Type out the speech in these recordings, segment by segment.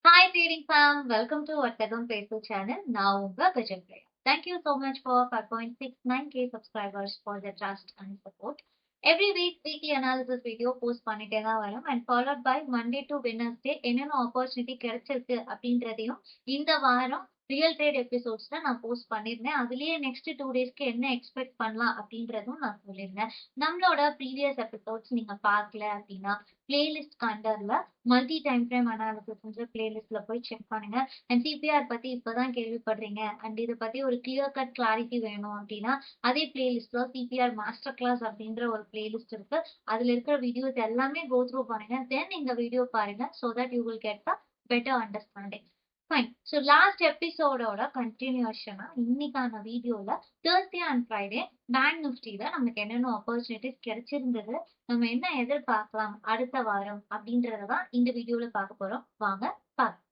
Hi trading fam, welcome to Vartagam Facebook channel. Now Unga Gajapriya. Thank you so much for 5.69k subscribers for the trust and support. Every week weekly analysis video post பண்ணிட்டே தான் வரும் and followed by Monday to Wednesday என்னென்ன opportunity கிடைச்சிருக்கு அப்படின்றதையும் இந்த வாரம் real trade எபிசோட்ஸ்ல நான் post பண்ணியிருந்தேன். அதுலயே நெக்ஸ்ட் 2 டேஸ்க்கு என்ன எக்ஸ்பெக்ட் பண்ணலாம் அப்படின்றதும் நான் சொல்லியிருந்தேன். நம்மளோட ப்ரீவியஸ் எபிசோட்ஸ் நீங்க பார்க்கல அப்படின்னா பிளேலிஸ்ட் கண்டர்ல மல்டி டைம் ஃப்ரேம் அனாலிசிஸ் பிளேலிஸ்ட்ல போய் செக் பண்ணுங்க. அண்ட் சிபிஆர் பத்தி இப்பதான் கேள்விப்படுறீங்க அண்ட் இதை பத்தி ஒரு கிளியர் கட் கிளாரிட்டி வேணும் அப்படின்னா அதே பிளேலிஸ்ட்ல சிபிஆர் மாஸ்டர் கிளாஸ் அப்படின்ற ஒரு பிளேலிஸ்ட் இருக்கு. அதுல இருக்கிற வீடியோஸ் எல்லாமே கோ த்ரூ பண்ணுங்க. தென் இந்த வீடியோ பாருங்க so that you will get the better understanding. Fine. So last எபிசோடோட கண்டினியூஷனா இன்னைக்கான வீடியோல Thursday அண்ட் ஃப்ரைடே பேங்க் நிஃப்டில நமக்கு என்னென்ன ஆப்பர்ச்சுனிட்டிஸ் கிடைச்சிருந்தது, நம்ம என்ன எதிர்பார்க்கலாம் அடுத்த வாரம் அப்படின்றதான் இந்த வீடியோல பார்க்க போறோம். வாங்க பார்க்கலாம்.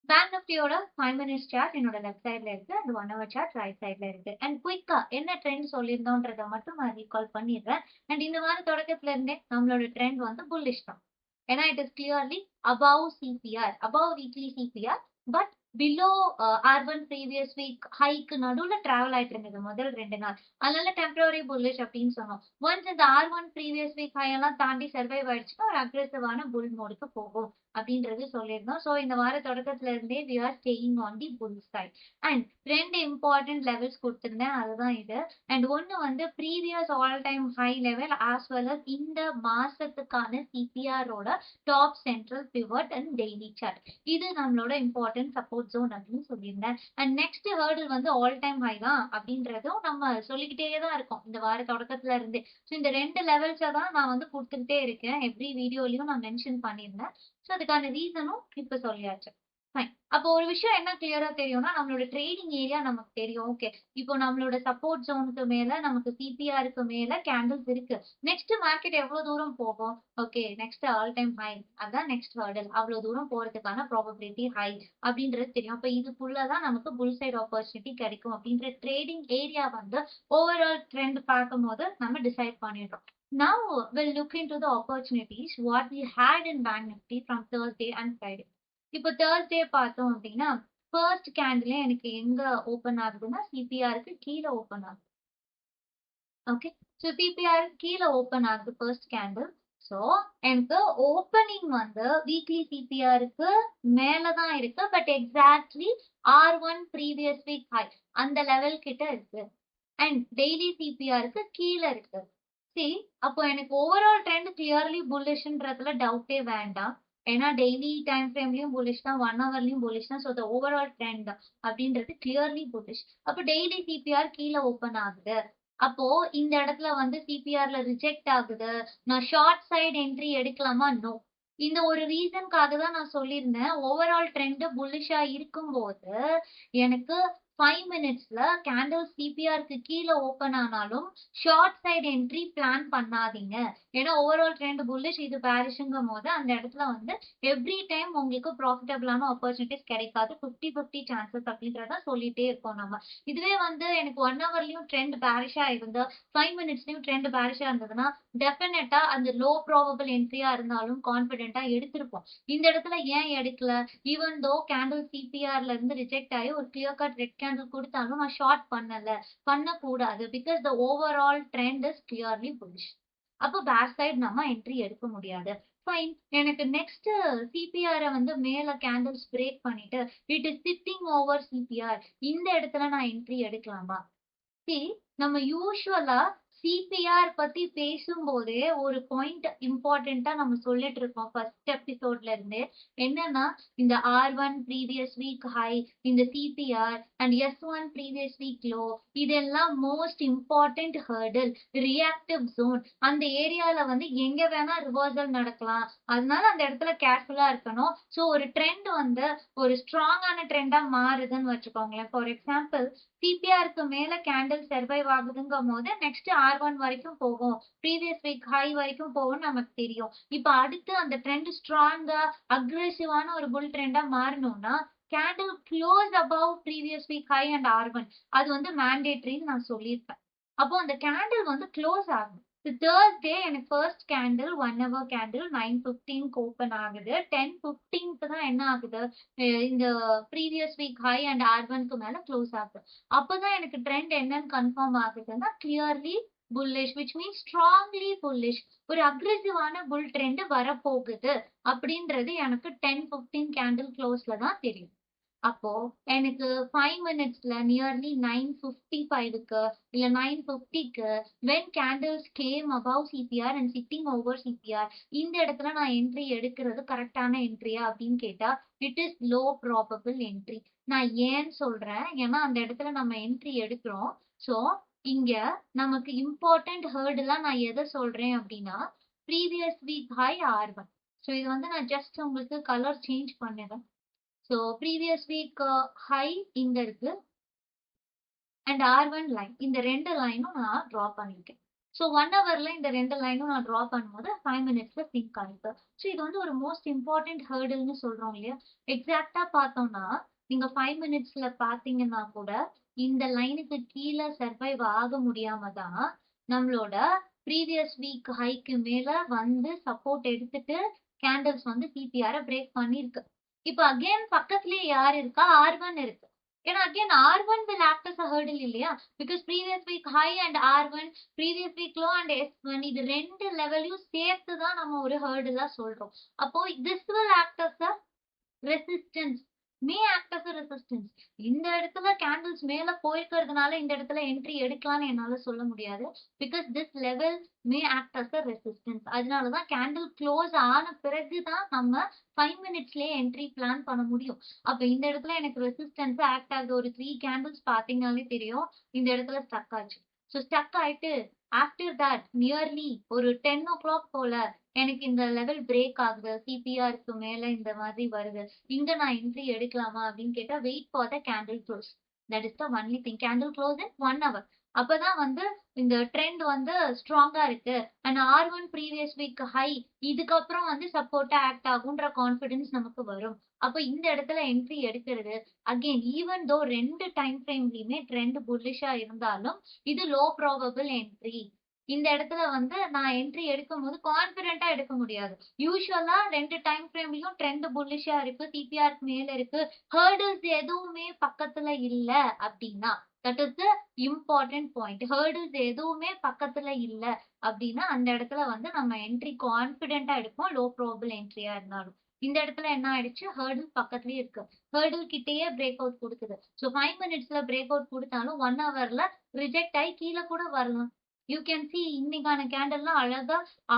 பேங்க் நிஃப்டியோட 5 minutes சார்ட் என்னோட லெஃப்ட் சைட்ல இருக்கு அண்ட் 1 hour சார்ட் ரைட் சைட்ல இருக்கு. அண்ட் குயிக்கா என்ன ட்ரெண்ட் சொல்லியிருந்தோன்றத மட்டும் நான் ரீகால் பண்ணிடுறேன். அண்ட் இந்த வார தொடக்கத்துல இருந்தே நம்மளோட ட்ரெண்ட் வந்து புல்லிஷ் தான். ஏன்னா it is clearly above CPR, above weekly CPR, but below R1 previous week ஹைக்கு நடுவுல டிராவல் ஆயிட்டு இருந்தது முதல் 2 நாள். அதனால டெம்பரரி புல்லிஷ் அப்படின்னு சொன்னோம். ஒன்ஸ் இந்த R1 ப்ரீவியஸ் வீக் ஹை எல்லாம் தாண்டி சர்வைவ் ஆயிடுச்சுன்னா ஒரு அக்ரெசிவான புல் மோடுக்கு போகும் அப்படின்றது சொல்லியிருந்தோம். ஸோ இந்த வார தொடக்கத்துல இருந்தே we are staying on the bull side. And 2 important levels கொடுத்திருந்தேன், அதுதான் இது. அண்ட் ஒன்னு வந்து previous all time high level as well as இந்த மாசத்துக்கான சிபிஆரோட top central pivot and daily chart. இது நம்மளோட இம்பார்ட்டன்ட் சப்போர்ட் ஜோன் அப்படின்னு சொல்லியிருந்தேன். அண்ட் நெக்ஸ்ட் ஹேர்டில் வந்து ஆல் டைம் ஹை தான் அப்படின்றதும் நம்ம சொல்லிக்கிட்டே தான் இருக்கோம் இந்த வார தொடக்கத்துல இருந்து. ஸோ இந்த 2 லெவல்ஸை தான் நான் வந்து கொடுத்துக்கிட்டே இருக்கேன். எவ்ரி வீடியோலயும் நான் மென்ஷன் பண்ணியிருந்தேன். ஸோ அதுக்கான ரீசனும் இப்ப சொல்லியாச்சு. ஃபைன். அப்போ ஒரு விஷயம் என்ன கிளியரா தெரியும்னா நம்மளோட ட்ரேடிங் ஏரியா நமக்கு தெரியும். ஓகே, இப்போ நம்மளோட சப்போர்ட் ஜோனுக்கு மேல நமக்கு சிபிஆருக்கு மேல கேண்டில்ஸ் இருக்கு. நெக்ஸ்ட் மார்க்கெட் எவ்வளவு தூரம் போகும்? Okay, next all time high, அதான் நெக்ஸ்ட் ஹர்டல். அவ்வளவு தூரம் போறதுக்கான ப்ராபபிலிட்டி ஹை அப்படின்றது தெரியும். அப்ப இதுக்குள்ளதான் நமக்கு புல் சைட் ஆப்பர்ச்சுனிட்டி கிடைக்கும் அப்படின்ற ட்ரேடிங் ஏரியா வந்து ஓவரால் ட்ரெண்ட் பார்க்கும்போது நம்ம டிசைட் பண்ணிடுறோம். Now we'll look into the opportunities what we had in Bank Nifty from Thursday and Friday. இப்போ Thursday பார்த்தோம் அப்படின்னா ஃபர்ஸ்ட் கேண்டில் எனக்கு எங்க ஓபன் ஆகுதுன்னா சிபிஆருக்கு கீழே ஓபன் ஆகுது. ஓகே, ஸோ சிபிஆர் கீழே ஓபன் ஆகுது ஃபர்ஸ்ட் கேண்டில். ஸோ எனக்கு ஓப்பனிங் வந்து வீக்லி சிபிஆருக்கு மேலதான் இருக்கு, but exactly R1 previous week high அந்த லெவல் கிட்ட இருக்கு. அண்ட் டெய்லி சிபிஆருக்கு கீழே இருக்கு. சரி, அப்போ எனக்கு ஓவரால் ட்ரெண்ட் கிளியர்லி புல்லிஷ்ன்றதுல டவுட்டே வேண்டாம். ஏன்னா டெய்லி டைம் ஃப்ரேம்லயும் புல்லிஷ் தான், 1 ஹவர்லயும் புல்லிஷ் தான். ஸோ த ஓவரால் ட்ரெண்ட் அப்படின்றது கிளியர்லி புல்லிஷ். அப்போ டெய்லி சிபிஆர் கீழே ஓப்பன் ஆகுது. அப்போ இந்த இடத்துல வந்து சிபிஆர்ல ரிஜெக்ட் ஆகுது. நான் ஷார்ட் சைடு என்ட்ரி எடுக்கலாமா? நோ. இந்த ஒரு ரீசன்காக தான் நான் சொல்லியிருந்தேன் ஓவரால் ட்ரெண்ட் புல்லிஷா இருக்கும்போது எனக்கு 5 மினிட்ஸ்ல கேண்டில் சிபிஆருக்கு கீழே ஓபன் ஆனாலும் ஷார்ட் சைடு என்ட்ரி பிளான் பண்ணாதீங்க. ஏன்னா ஓவரால் ட்ரெண்ட் புல்லிஷ், இது பேரிஷ்ங்கும் போது அந்த இடத்துல வந்து எவ்ரி டைம் உங்களுக்கு ப்ராஃபிட்டபிளான ஆப்பர்ச்சுனிட்டிஸ் கிடைக்காது. 50-50 சான்சஸ் அப்படின்றத சொல்லிட்டே இருக்கோம் நம்ம. இதுவே வந்து எனக்கு 1 ஹவர்லயும் ட்ரெண்ட் பேரிஷா இருந்தா 5 மினிட்ஸ்லயும் ட்ரெண்ட் பேரிஷா இருந்ததுன்னா டெஃபினட்டா அந்த லோ ப்ராபபிள் என்ட்ரியா இருந்தாலும் கான்பிடென்ட்டா எடுத்திருப்போம். இந்த இடத்துல ஏன் எடுக்கல? ஈவன் தோ கேண்டில் சிபிஆர்ல இருந்து ரிஜெக்ட் ஆகி ஒரு கிளியர் கட் ரெட் கேண்டில் கொடுத்தாலும் நான் ஷார்ட் பண்ணக்கூடாது. Because the overall trend is clearly bullish. அப்போ பேக் சைடு நம்ம என்ட்ரி எடுக்க முடியாது. ஃபைன். எனக்கு நெக்ஸ்ட் சிபிஆர் வந்து மேல கேண்டில்ஸ் பிரேக் பண்ணிட்டு it is sitting over CPR, இந்த இடத்துல நான் என்ட்ரி எடுக்கலாமா? See, நம்ம யூசுவலா சிபிஆர் பத்தி பேசும்போதே ஒரு பாயிண்ட் இம்பார்ட்டண்டா நம்ம சொல்லிட்டு இருக்கோம் ஃபர்ஸ்ட் எபிசோட்ல இருந்து. என்னன்னா இந்த R1 ப்ரீவியஸ் வீக் ஹை, இந்த CPR and S1 previous week low, இதெல்லாம் most important hurdle, reactive zone. அந்த ஏரியால வந்து எங்க வேணா ரிவர்சல் நடக்கலாம். அதனால அந்த இடத்துல கேர்ஃபுல்லா இருக்கணும். ஸோ ஒரு ட்ரெண்ட் வந்து ஒரு ஸ்ட்ராங்கான ட்ரெண்டா மாறுதுன்னு வச்சுக்கோங்களேன். ஃபார் எக்ஸாம்பிள் சிபிஆருக்கு மேல கேண்டில் சர்வைவ் ஆகுதுங்கும் போது நெக்ஸ்ட் R1 வரைக்கும் போகும், ப்ரீவியஸ் வீக் ஹை வரைக்கும் போகும் நமக்கு தெரியும். இப்ப அடுத்து அந்த ட்ரெண்ட் ஸ்ட்ராங்கா அக்ரெசிவான ஒரு புல் ட்ரெண்டா மாறணும்னா candle close above previous week high and R1 அது வந்து மேண்டேட்டரின்னு நான் சொல்லியிருப்பேன். அப்போ அந்த கேண்டில் வந்து க்ளோஸ் ஆகும். தேர்ஸ்டே எனக்கு ஃபர்ஸ்ட் கேண்டில் 1 ஹவர் கேண்டில் 9:15க்கு ஓப்பன் ஆகுது. 10:15க்கு தான் என்ன ஆகுது, இந்த ப்ரீவியஸ் வீக் ஹை அண்ட் R1க்கு மேல க்ளோஸ் ஆகுது. அப்பதான் எனக்கு ட்ரெண்ட் என்னன்னு கன்ஃபார்ம் ஆகுதுன்னா, clearly bullish which means strongly bullish. ஒரு அக்ரெசிவான புல் ட்ரெண்ட் வரப்போகுது அப்படின்றது எனக்கு 10:15 கேண்டில் க்ளோஸ்ல தான் தெரியும். அப்போ எனக்கு 5 மினிட்ஸ்ல நியர்லி 9:55க்கு இல்ல 9:50க்கு when candles came above CPR and sitting over CPR, இந்த இடத்துல நான் என்ட்ரி எடுக்கிறது கரெக்டான என்ட்ரியா அப்படின்னு கேட்டா, it is low probable entry. நான் ஏன் சொல்றேன், ஏன்னா அந்த இடத்துல நம்ம என்ட்ரி எடுக்கிறோம். ஸோ இங்க நமக்கு இம்பார்ட்டன்ட் ஹேர்டுலாம் நான் எதை சொல்றேன் அப்படின்னா, previous week high R1. So இது வந்து நான் ஜஸ்ட் உங்களுக்கு கலர் சேஞ்ச் பண்ணுறேன். ஸோ ப்ரீவியஸ் வீக் ஹை இங்க இருக்கு அண்ட் R1 லைன். இந்த 2 லைனும் நான் ட்ரா பண்ணியிருக்கேன். ஸோ 1 ஹவர்ல இந்த 2 லைனும் நான் ட்ரா பண்ணும்போது 5 மினிட்ஸ்ல சிங்க் ஆயிருக்கு. ஸோ இது வந்து ஒரு மோஸ்ட் இம்பார்ட்டன்ட் ஹர்டில்னு சொல்றோம் இல்லையா? எக்ஸாக்ட்டா பார்த்தோம்னா, நீங்க 5 மினிட்ஸ்ல பார்த்தீங்கன்னா கூட, இந்த லைனுக்கு கீழ சர்வைவ் ஆக முடியாம தான், நம்மளோட ப்ரீவியஸ் வீக் ஹைக்கு மேல வந்து சப்போர்ட் எடுத்துட்டு கேண்டில்ஸ் வந்து சிபிஆர பிரேக் பண்ணியிருக்கு. இப்ப அகைன் பக்கத்திலேயே யார் இருக்கா? R1 இருக்கு. ஏன்னா again R1 will act as a hurdle இல்லையா? Because previous week high and R1, previous week low and S1 இது 2 லெவலையும் சேர்த்து தான் நம்ம ஒரு ஹர்டிலா சொல்றோம். அப்போ this will act as a resistance. May act as resistance. இந்த இடத்துல கேண்டில்ஸ் மேல போயிருக்கிறதுனால இந்த இடத்துல என்ட்ரி எடுக்கலாம்னு என்னால சொல்ல முடியாது. Because this level may act as a resistance. அதனாலதான் கேண்டில் க்ளோஸ் ஆன பிறகுதான் நம்ம 5 மினிட்ஸ்லயே என்ட்ரி பிளான் பண்ண முடியும். அப்ப இந்த இடத்துல எனக்கு ரெசிஸ்டன்ஸ் ஆக்ட் ஆகுது. ஒரு 3 கேண்டில்ஸ் பாத்தீங்கன்னாலே தெரியும். இந்த இடத்துல ஸ்டக் ஆச்சு. ஸோ ஸ்டக் ஆயிட்டு ஆஃப்டர் தட் நியர்லி ஒரு 10 o'clock போல எனக்கு இந்த லெவல் பிரேக் ஆகுது. சிபிஆருக்கு மேல இந்த மாதிரி வருது. இங்க நான் என்ட்ரி எடுக்கலாமா அப்படின்னு கேட்டா, wait for the candle close. That is the only thing. Candle close in 1 hour. அப்பதான் வந்து இந்த ட்ரெண்ட் வந்து ஸ்ட்ராங்கா இருக்கு. And R1 previous week high இதுக்கப்புறம் வந்து சப்போர்ட்டா ஆக்ட் ஆகுன்ற கான்ஃபிடன்ஸ் நமக்கு வரும். அப்ப இந்த இடத்துல என்ட்ரி எடுக்கிறது again even though 2 time ஃப்ரேம்லயுமே trend புல்லிஷா இருந்தாலும் இது லோ ப்ராபபிள் என்ட்ரி. இந்த இடத்துல வந்து நான் என்ட்ரி எடுக்கும்போது கான்ஃபிடென்ட்டா எடுக்க முடியாது. யூசுவலா 2 டைம் ஃப்ரேம்லயும் ட்ரெண்ட் புல்லிஷா இருக்கு. சிபிஆர்க்கு மேல இருக்கு. ஹர்டில்ஸ் எதுவுமே பக்கத்துல இல்ல அப்படின்னா, that is the important point. Hurdles எதுவுமே பக்கத்துல இல்ல அப்படின்னா, அந்த இடத்துல வந்து நம்ம என்ட்ரி கான்ஃபிடென்ட்டா எடுப்போம். லோ ப்ராபபிள் என்ட்ரியா இருந்தாலும். இந்த இடத்துல என்ன ஆயிடுச்சு? ஹர்டில் பக்கத்துலயே இருக்கு. ஹர்டில் கிட்டயே பிரேக் அவுட் கொடுக்குது. ஸோ 5 மினிட்ஸ்ல பிரேக் அவுட் கொடுத்தாலும் 1 ஹவர்ல ரிஜெக்ட் ஆகி கீழே கூட வரலாம். யூ கேன் சி இன்னைக்கான கேண்டல்லாம் அழகா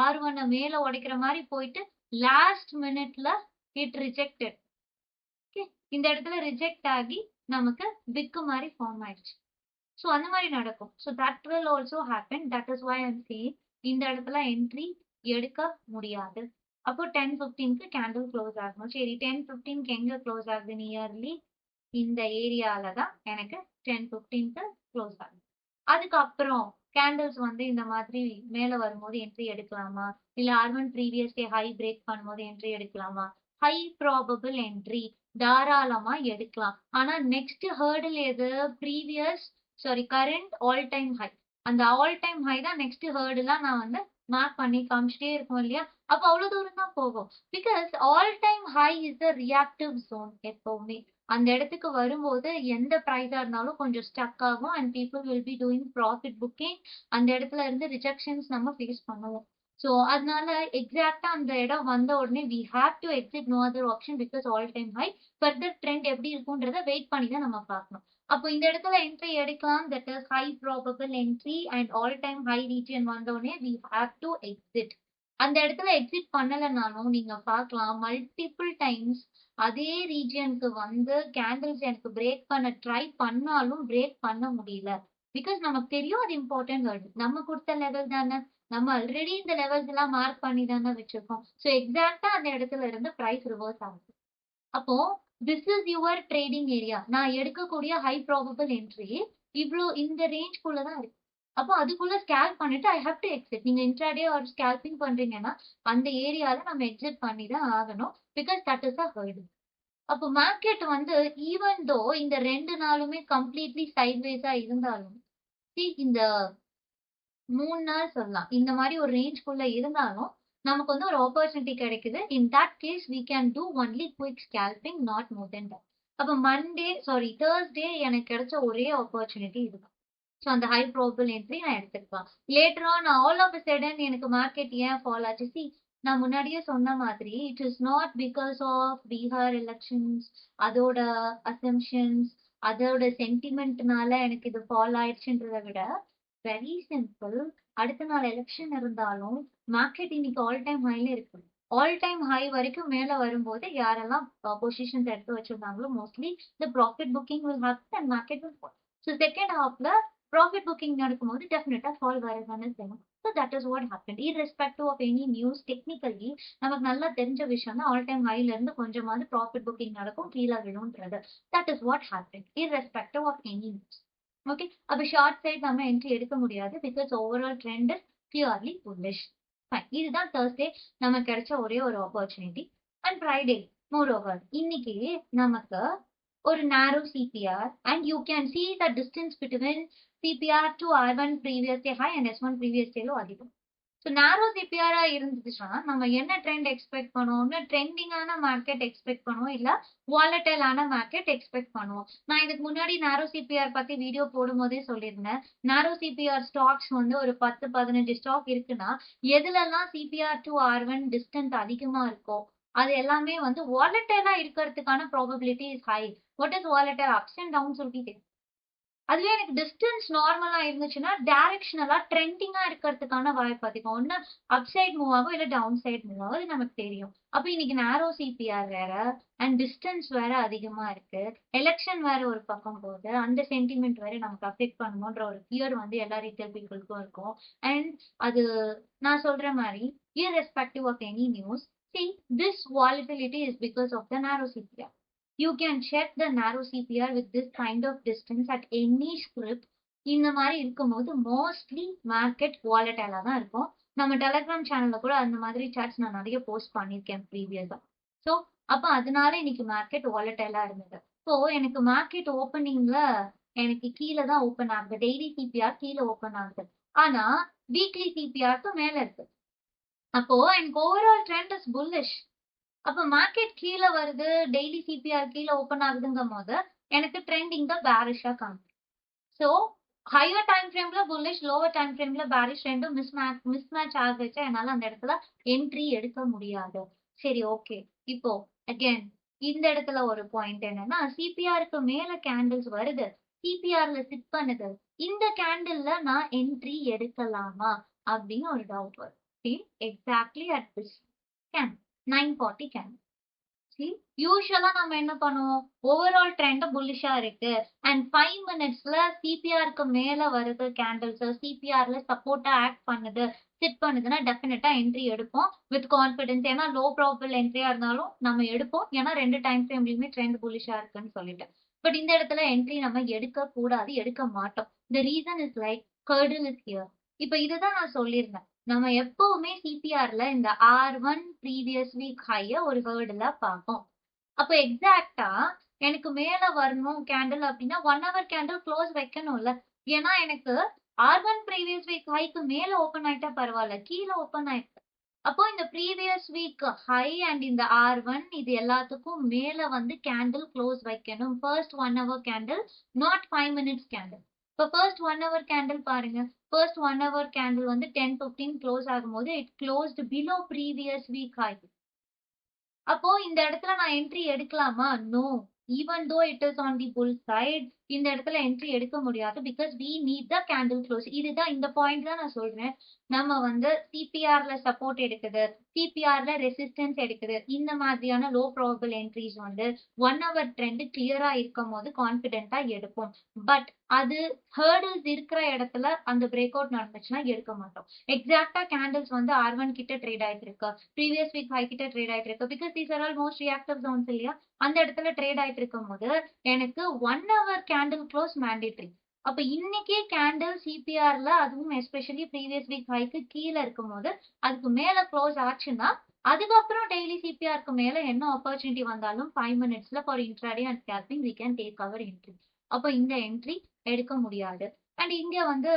R1 மேல உடைக்கிற மாதிரி போயிட்டு லாஸ்ட் மினிட்ல இட் ரிஜெக்டட். ஓகே, இந்த இடத்துல ரிஜெக்ட் ஆகி நமக்கு விக்கு மாதிரி ஃபார்ம் ஆயிடுச்சு. ஸோ அந்த மாதிரி நடக்கும். So that will also happen. That is why I'm saying இந்த இடத்துல என்ட்ரி எடுக்க முடியாது. அப்போ 10:15க்கு கேண்டில் க்ளோஸ் ஆகணும். சரி 10:15க்கு எங்க க்ளோஸ் ஆகுது? நியர்லி இந்த ஏரியால தான் எனக்கு 10:15க்கு க்ளோஸ் ஆகுது. அதுக்கப்புறம் கேண்டில்ஸ் வந்து இந்த மாதிரி மேல வரும்போது என்ட்ரி எடுக்கலாமா? இல்ல R1 previous day high break பண்ணும்போது என்ட்ரி எடுக்கலாமா? ஹை ப்ராபபிள் என்ட்ரி தாராளமா எடுக்கலாம். ஆனா நெக்ஸ்ட் ஹர்டில் எது? Previous current all time high. அந்த ஆல் டைம் ஹை தான் நெக்ஸ்ட் ஹர்டிலா நான் வந்து மார்க் பண்ணி காமிச்சிட்டே இருக்கும் இல்லையா? அப்ப அவ்வளவு தூரம் தான் போகும். Because all time high is the reactive zone எப்பவுமே. அந்த இடத்துக்கு வரும்போது எந்த பிரைஸா இருந்தாலும் கொஞ்சம் ஸ்டக் ஆகும் and people will be doing profit booking. அந்த இடத்துல இருந்து ரிஜெக்ஷன்ஸ் நம்ம ஃபேஸ் பண்ணுவோம். ஸோ அதனால எக்ஸாக்டா அந்த இடம் வந்த உடனே we have to exit. No other option because all time high. Further trend எப்படி இருக்குன்றத வெயிட் பண்ணி தான் நம்ம பார்க்கணும். அப்போ இந்த இடத்துல என்ட்ரி எடுக்கலாம். That is high probable entry and all time high region வந்த உடனே வி ஹேவ் டு எக்ஸிட். அந்த இடத்துல எக்ஸிட் பண்ணலைனாலும் நீங்க பார்க்கலாம் மல்டிபிள் டைம்ஸ் அதே ரீஜியனுக்கு வந்து கேண்டில்ஸ் எனக்கு பிரேக் பண்ண ட்ரை பண்ணாலும் பிரேக் பண்ண முடியல. பிகாஸ் நமக்கு தெரியும் அது இம்பார்ட்டன்ட் வேர்டு. நம்ம கொடுத்த லெவல் தானே. நம்ம ஆல்ரெடி இந்த லெவல்ஸ் எல்லாம் மார்க் பண்ணி தானே வச்சிருக்கோம். ஸோ எக்ஸாக்டா அந்த இடத்துல இருந்து பிரைஸ் ரிவர்ஸ் ஆகுது. அப்போ this is your trading area. நான் எடுக்கக்கூடிய ஹை ப்ராபபிள் என்ட்ரி இவ்வளோ இந்த ரேஞ்ச்குள்ள தான் இருக்கு. அப்போ அதுக்குள்ள ஸ்கேல்ப் பண்ணிட்டு ஐ ஹேவ் டு எக்ஸிட். நீங்க இன்ட்ராடே ஒரு ஸ்கேல்பிங் பண்றீங்கன்னா அந்த ஏரியால நம்ம எக்ஸிட் பண்ணி தான் ஆகணும். Because that is a ஹர்டில். அப்போ மார்க்கெட் வந்து ஈவன் தோ இந்த 2 நாளுமே கம்ப்ளீட்லி சைட்வேஸா இருந்தாலும் இந்த 3 நாள் சொல்லலாம். இந்த மாரி ஒரு ரேஞ்ச்குள்ள இருந்தாலும், நமக்கு வந்து ஒரு ஆப்பர்ச்சுனிட்டி கிடைக்குது. In that case we can do only quick scalping not more then that. அப்ப தர்ஸ்டே எனக்கு கிடைச்ச ஒரே ஆப்பர்ச்சுனிட்டி இதுதான். ஸோ அந்த ஹை ப்ராபபிள் என்ட்ரி நான் எடுத்திருக்கலாம். Later on all of a sudden எனக்கு மார்க்கெட் ஏன் ஃபால் ஆச்சு? நான் முன்னாடியே சொன்ன மாதிரி it is not because of Bihar elections, அதோட அசம்ப்ஷன்ஸ், அதோட சென்டிமெண்ட்னால எனக்கு இது ஃபால் ஆயிடுச்சுன்றத விட, வெரி சிம்பிள். அடுத்த நாள் எலக்ஷன் இருந்தாலும் மார்க்கெட் இன்னைக்கு ஆல் டைம் ஹைல இருக்கு. ஆல் டைம் ஹை வரைக்கும் மேல வரும்போது யாரெல்லாம் பொசிஷன்ஸ் எடுத்து வச்சிருந்தாங்களோ mostly the profit booking will happen and market will fall. So second ஹாஃப்ல ப்ராஃபிட் புக்கிங் நடக்கும்போது டெஃபினட்டா ஃபால் வரதானே செய்யும். So that is what happen. Irrespective of any news technically நமக்கு நல்லா தெரிஞ்ச விஷயம் தான் ஆல் டைம் ஹைல இருந்து கொஞ்சமாவது ப்ராஃபிட் புக்கிங் நடக்கும், கீழே விழும்ன்றது. That is what happen irrespective of any news. Okay. அப்ப ஷார்ட் சைட் நம்ம என்ட்ரி எடுக்க முடியாது. Because overall trend is purely bullish. Fine. இதுதான் Thursday நமக்கு கிடைச்ச ஒரே ஒரு ஆப்பர்ச்சுனிட்டி. அண்ட் ஃப்ரைடே மோரோவர் இன்னைக்கு நமக்கு ஒரு narrow CPR and you can see the distance between CPR to R1 previous day high and S1 previous day low அதிகம். So நேரோ சிபிஆரா இருந்துச்சுன்னா நம்ம என்ன ட்ரெண்ட் எக்ஸ்பெக்ட் பண்ணுவோம்னு ட்ரெண்டிங்கான மார்க்கெட் எக்ஸ்பெக்ட் பண்ணுவோம், இல்ல வாலட்டைலான மார்க்கெட் எக்ஸ்பெக்ட் பண்ணுவோம். நான் இதுக்கு முன்னாடி நேரோ சிபிஆர் பத்தி வீடியோ போடும்போதே சொல்லியிருந்தேன். நேரோ சிபிஆர் ஸ்டாக்ஸ் வந்து ஒரு 10-15 ஸ்டாக் இருக்குன்னா எதுலெல்லாம் சிபிஆர் டு R1 டிஸ்டன்ஸ் அதிகமா இருக்கோ அது எல்லாமே வந்து வாலட்டைலா இருக்கிறதுக்கான probability is high. What is volatile? Ups and down சொல்லிட்டு அதுவே எனக்கு டிஸ்டன்ஸ் நார்மலா இருந்துச்சுன்னா, டைரக்ஷனலா ட்ரெண்டிங்கா இருக்கிறதுக்கான வாய்ப்பு அதிகம். ஒண்ணு அப் சைட் மூவ் ஆகும், இல்ல டவுன் சைட் மூவ் ஆகும். அது நமக்கு தெரியும். அப்ப இன்னைக்கு நேரோ சிபிஆர் வேற அண்ட் டிஸ்டன்ஸ் வேற அதிகமா இருக்கு. எலக்ஷன் வேற ஒரு பக்கம் போகுது. அந்த சென்டிமெண்ட் வேற நமக்கு அஃபெக்ட் பண்ணுமோன்ற ஒரு ஃபியர் வந்து எல்லா ரீட்டெயில் பீப்புளுக்கும் இருக்கும். அண்ட் அது நான் சொல்ற மாரி irrespective of any news, see this volatility is because of the narrow CPR. You can check the narrow CPR with this kind of distance at any script. இந்த மாதிரி இருக்கும்போது மோஸ்ட்லி மார்க்கெட் வாலட்டைலா தான் இருக்கும். நம்ம டெலகிராம் சேனல்ல கூட அந்த மாதிரி சார்ட்ஸ் நான் நிறைய போஸ்ட் பண்ணியிருக்கேன் ப்ரீவியஸா. ஸோ அப்ப அதனால இன்னைக்கு மார்க்கெட் வாலட்டைலா இருந்தது. ஸோ எனக்கு மார்க்கெட் ஓப்பனிங்ல எனக்கு கீழே தான் ஓப்பன் ஆகுது. டெய்லி சிபிஆர் கீழே ஓப்பன் ஆகுது. ஆனா வீக்லி சிபிஆருக்கு மேல இருக்கு. அப்போ எனக்கு ஓவரால் ட்ரெண்ட் இஸ் புல்லிஷ். அப்ப மார்க்கெட் கீழ வருது, டெய்லி சிபிஆர் கீழ ஓப்பன் ஆகுதுங்கும்போது, எனக்கு ட்ரெண்டிங் தான் பேரிஷா காமிக்கும். ஸோ ஹையர் டைம் ஃப்ரேம்ல புல்லிஷ், லோவர் டைம் ஃப்ரேம்ல பேரிஷ் ரெண்டும் மிஸ்மேட்ச் ஆகுச்சா என்னால அந்த இடத்துல என்ட்ரி எடுக்க முடியாது. சரி ஓகே. இப்போ அகைன் இந்த இடத்துல ஒரு பாயிண்ட் என்னன்னா, சிபிஆருக்கு மேல கேண்டில்ஸ் வருது. சிபிஆர்ல சிட் பண்ணுது. இந்த கேண்டில்ல நான் என்ட்ரி எடுக்கலாமா அப்படின்னு ஒரு டவுட் வரும். Exactly at this can 9:40 can. யூஸ்வலா நம்ம என்ன பண்ணுவோம்? ஓவரால் ட்ரெண்ட் புல்லிஷா இருக்கு அண்ட் 5 மினிட்ஸ்ல சிபிஆருக்கு மேல வருது கேண்டில்ஸ், சிபிஆர்ல சப்போர்ட்டா ஆக்ட் பண்ணுது, சிட் பண்ணுதுன்னா டெஃபினட்டா என்ட்ரி எடுப்போம் வித் கான்ஃபிடன்ஸ். ஏன்னா லோ ப்ராபபிள் என்ட்ரியா இருந்தாலும் நம்ம எடுப்போம். ஏன்னா 2 டைம் ஃப்ரேம்லயுமே ட்ரெண்ட் புல்லிஷா இருக்குன்னு சொல்லிட்டு. பட் இந்த இடத்துல என்ட்ரி நம்ம எடுக்க கூடாது, எடுக்க மாட்டோம். The reason is like ஹர்டில் is here. இப்ப இதுதான் நான் சொல்லியிருந்தேன். நம்ம எப்பவுமே சிபிஆர்ல இந்த R1 ப்ரீவியஸ் வீக் ஹைய ஒரு ஹர்டுல பார்ப்போம். அப்ப எக்ஸாக்ட்டா எனக்கு மேல வரணும் கேண்டில் அப்படின்னா 1 ஹவர் கேண்டில் க்ளோஸ் வைக்கணும்ல. ஏன்னா எனக்கு R1 ப்ரீவியஸ் வீக் ஹைக்கு மேல ஓப்பன் ஆயிட்டா பரவாயில்ல. கீழ ஓப்பன் ஆயிருக்கு. அப்போ இந்த ப்ரீவியஸ் வீக் ஹை அண்ட் இந்த R1 இது எல்லாத்துக்கும் மேல வந்து கேண்டில் க்ளோஸ் வைக்கணும். First 1 hour candle, not 5 minutes candle. இப்போ ஃபர்ஸ்ட் 1 ஹவர் கேண்டில் பாருங்க. ஃபர்ஸ்ட் 1 ஹவர் கேண்டில் வந்து 10:15 க்ளோஸ் ஆகும்போது it closed below previous week high. அப்போ இந்த இடத்துல நான் என்ட்ரி எடுக்கலாமா? No. Even though it is on the bull side இந்த இடத்துல என்ட்ரி எடுக்க முடியாது. Because we need the candle close. இதுதான் இந்த பாயிண்ட் தான் நான் சொல்றேன். நம்ம வந்து சிபிஆர்ல சப்போர்ட் எடுக்குது, சிபிஆர்ல ரெசிஸ்டன்ஸ் எடுக்குது. இந்த மாதிரியான லோ ப்ராபபிள் என்ட்ரிஸ் வந்து 1 ஹவர் ட்ரெண்ட் கிளியரா இருக்கும் போது கான்பிடென்ட்டா எடுப்போம். பட் அது ஹர்டில்ஸ் இருக்கிற இடத்துல அந்த பிரேக் அவுட் நடந்துச்சுன்னா எடுக்க மாட்டோம். எக்ஸாக்ட்டா கேண்டில்ஸ் வந்து R1 கிட்ட ட்ரேட் ஆயிட்டு இருக்கு, ப்ரீவியஸ் வீக் ஹை கிட்ட ட்ரேட் ஆயிட்டு இருக்கு. Because these are all most reactive Jones இல்லையா? அந்த இடத்துல ட்ரேட் ஆயிட்டு இருக்கும்போது எனக்கு 1 ஹவர் கேண்டில் க்ளோஸ் மேண்டேட்டரி. அப்ப இன்னைக்கே கேண்டில் சிபிஆர்ல அதுவும் எஸ்பெஷலி ப்ரீவியஸ் வீக் ஹைக்கு கீழே இருக்கும்போது அதுக்கு மேல க்ளோஸ் ஆச்சுன்னா அதுக்கப்புறம் டெய்லி சிபிஆருக்கு மேல என்ன ஆப்பர்ச்சுனிட்டி வந்தாலும் 5 மினிட்ஸ்ல for intraday and scalping we can take our entry. அப்போ இந்த என்ட்ரி எடுக்க முடியாது. அண்ட் இங்க வந்து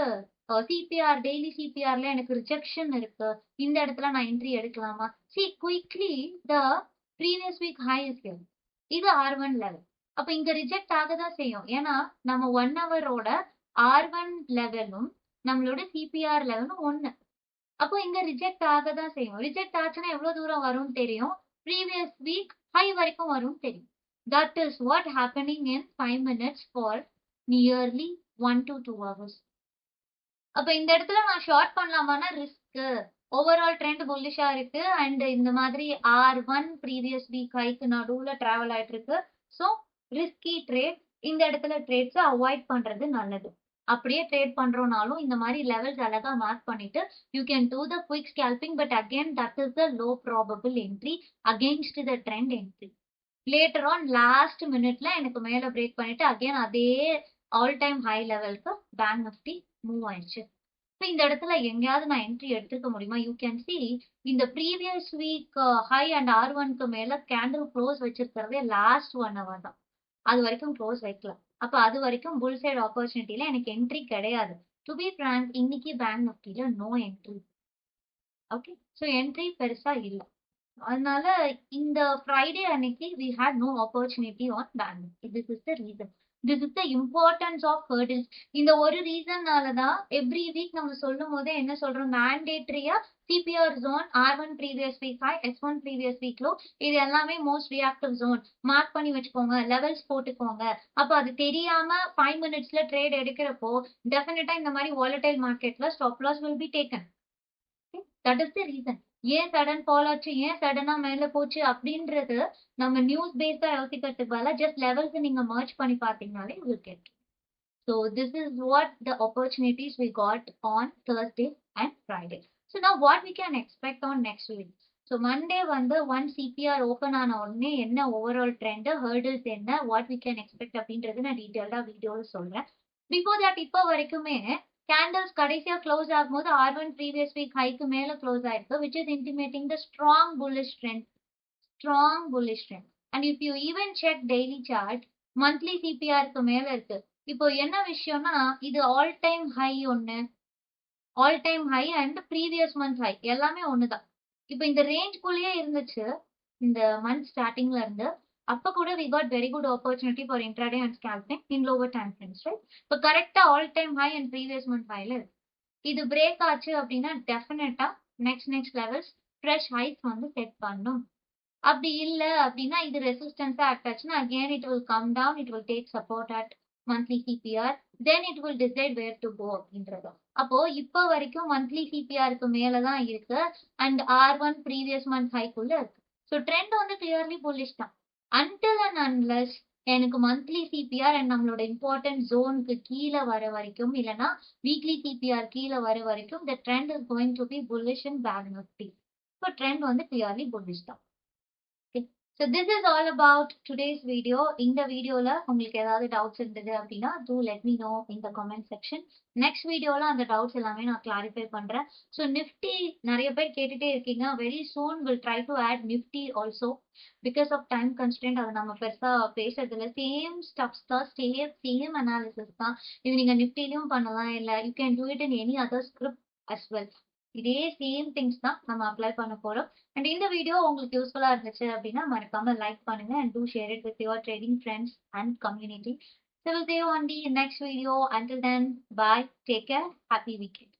சிபிஆர் டெய்லி சிபிஆர்ல எனக்கு ரிஜெக்ஷன் இருக்கு. இந்த இடத்துல நான் என்ட்ரி எடுக்கலாமா? See quickly the previous week high is here. இது R1 லெவல். அப்ப இங்க ரிஜெக்ட் ஆக தான் செய்யும். ஏன்னா நம்ம 1 ஹவரோட R1 லெவலும் நம்மளோட சிபிஆர் லெவலும் 1. அப்போ இங்க ரிஜெக்ட் ஆக தான் செய்யும். ரிஜெக்ட் ஆச்சுன்னா எவ்வளவு தூரம் வரும்னு தெரியும். ப்ரீவியஸ் வீக் ஹை வரைக்கும் வரும்னு தெரியும். That is what happening in 5 minutes for nearly 1 to 2 hours. அப்ப இந்த இடத்துல நான் ஷார்ட் பண்ணலாமான்னா ரிஸ்க். ஓவரால் ட்ரெண்ட் புல்லிஷா இருக்கு அண்ட் இந்த மாதிரி R1 ப்ரீவியஸ் வீக் ஹைக்கு நடுவுல டிராவல் ஆயிட்டு இருக்கு. So risky trade. இந்த இடத்துல ட்ரேட்ஸை அவாய்ட் பண்றது நல்லது. அப்படியே ட்ரேட் பண்றோம்னாலும் இந்த மாதிரி லெவல்ஸ் அழகா மார்க் பண்ணிட்டு you can two the quick scalping. But again that is the low probable entry against the trend entry. Later on last மினிட்ல எனக்கு மேல பிரேக் பண்ணிட்டு அகேன் அதே ஆல் டைம் ஹை லெவலுக்கு பேங்க் நிஃப்டி மூவ் ஆயிடுச்சு. இப்போ இந்த இடத்துல எங்கேயாவது நான் என்ட்ரி எடுத்துக்க முடியுமா? யூ கேன் சி இந்த ப்ரீவியஸ் வீக் ஹை அண்ட் R1க்கு மேல கேண்டில் க்ளோஸ் வச்சிருக்கிறதே லாஸ்ட் 1 hour தான். அது வரைக்கும் க்ளோஸ் வைக்கல. அப்ப அது வரைக்கும் புல் சைடு ஆப்பர்ச்சுனிட்டில எனக்கு என்ட்ரி கிடையாது. டு பி ஃப்ராங்க் இன்னைக்கு பேங்க் நிஃப்டில no entry. Okay, so entry பெருசா இல்ல. அதனால இந்த ஃப்ரைடே அன்னைக்கு we had no opportunity on bank nifty. This is the reason. This is the importance of hurdles. இந்த ஒரு ரீசன்னால தான் எவ்ரி வீக் நம்ம சொல்லும் போதே என்ன சொல்றோம், மேண்டேட்டரியா CPR zone R1 previous week high, S1 previous week low, இது எல்லாமே மோஸ்ட் ரியாக்டிவ் ஜோன். மார்க் பண்ணி வச்சுக்கோங்க, லெவல்ஸ் போட்டுக்கோங்க. அப்ப அது தெரியாம 5 மினிட்ஸ்ல ட்ரேட் எடுக்கிறப்போ டெஃபினட்டா இந்த மாதிரி வாலடைல் மார்க்கெட்ல stop loss will be taken. That is the reason. ஏன் சடன் ஃபால் ஆச்சு, ஏன் சடனா மேல போச்சு அப்படின்றது நம்ம நியூஸ் பேஸ்டா யோசிக்கிறதுக்கு பதிலா ஜஸ்ட் லெவல்ஸ் நீங்க மர்ஜ் பண்ணி பார்த்தீங்கனாலே you will get. So this is what the opportunities we got on Thursday and Friday. So now what we can expect on next week. So Monday வந்து ஒன் சிபிஆர் ஓபன் ஆன உடனே என்ன overall trend, hurdles என்ன, what we can expect அப்படின்றது நான் டீடைல்டா வீடியோல சொல்றேன். Before that இப்போ வரைக்குமே கேண்டல்ஸ் கடைசியா க்ளோஸ் ஆகும்போது R1 ப்ரீவியஸ் வீக் ஹைக்கு மேல க்ளோஸ் ஆயிருக்கு, which is intimating the strong bullish trend. Strong bullish trend. And if you even check daily chart, monthly CPRக்கு மேல இருக்கு. இப்போ என்ன விஷயம்னா இது ஆல் டைம் ஹை ஒன்னு, all time high and previous month high எல்லாமே ஒண்ணுதான். இப்போ இந்த ரேஞ்ச்குள்ளேயே இருந்துச்சு இந்த மந்த் ஸ்டார்டிங்ல இருந்து. அப்ப கூட we got very good opportunity for intraday and scalping in lower time frames, right? இப்போ கரெக்டா all time high and previous month ஹைல இருக்கு. இது பிரேக் ஆச்சு அப்படின்னா டெஃபினட்டா நெக்ஸ்ட் லெவல்ஸ் ஃப்ரெஷ் ஹைஸ் வந்து செட் பண்ணும். அப்படி இல்ல அப்படின்னா இது ரெசிஸ்டன்ஸா ஆக்ட் ஆச்சுன்னா again it will come down, it will take support at monthly CPR, then it will decide where to go அப்படின்றது. அப்போ இப்போ வரைக்கும் மந்த்லி சிபிஆருக்கு மேலதான் இருக்கு அண்ட் R1 ப்ரீவியஸ் மந்த் ஹைக்குள்ள இருக்கு. ஸோ ட்ரெண்ட் வந்து கிளியர்லி புல்லிஷ் தான். அன்டில் அண்ட் அன்லெஸ் எனக்கு மந்த்லி சிபிஆர் அண்ட் நம்மளோட இம்பார்ட்டன்ட் ஜோனுக்கு கீழே வர வரைக்கும் இல்லைன்னா வீக்லி சிபிஆர் கீழே வர வரைக்கும் the trend is going to be bullish in bank nifty. So trend வந்து clearly bullish தான். Okay. So this is all about today's video. இந்த வீடியோல உங்களுக்கு ஏதாவது டவுட்ஸ் இருந்தது அப்படின்னா do let me know in the comment section. Next வீடியோல அந்த டவுட்ஸ் எல்லாமே நான் கிளாரிஃபை பண்றேன். ஸோ நிஃப்டி நிறைய பேர் கேட்டுட்டே இருக்கீங்க. Very soon will try to add Nifty also. Because of time constant அதை நம்ம பெருசா பேசுறதுல சேம் ஸ்டப்ஸ் தான், சேம் அனாலிசிஸ் தான். இது நீங்க நிஃப்டிலையும் பண்ணலாம், இல்லை you can do it in any other script as well. இதே சேம் திங்ஸ் தான் நம்ம அப்ளை பண்ண போறோம். அண்ட் இந்த வீடியோ உங்களுக்கு யூஸ்ஃபுல்லா இருந்துச்சு அப்படின்னா மறக்காம லைக் பண்ணுங்க and do share it with your trading friends and community. So we'll see you on the next video. Until then, bye. Take care. Happy weekend.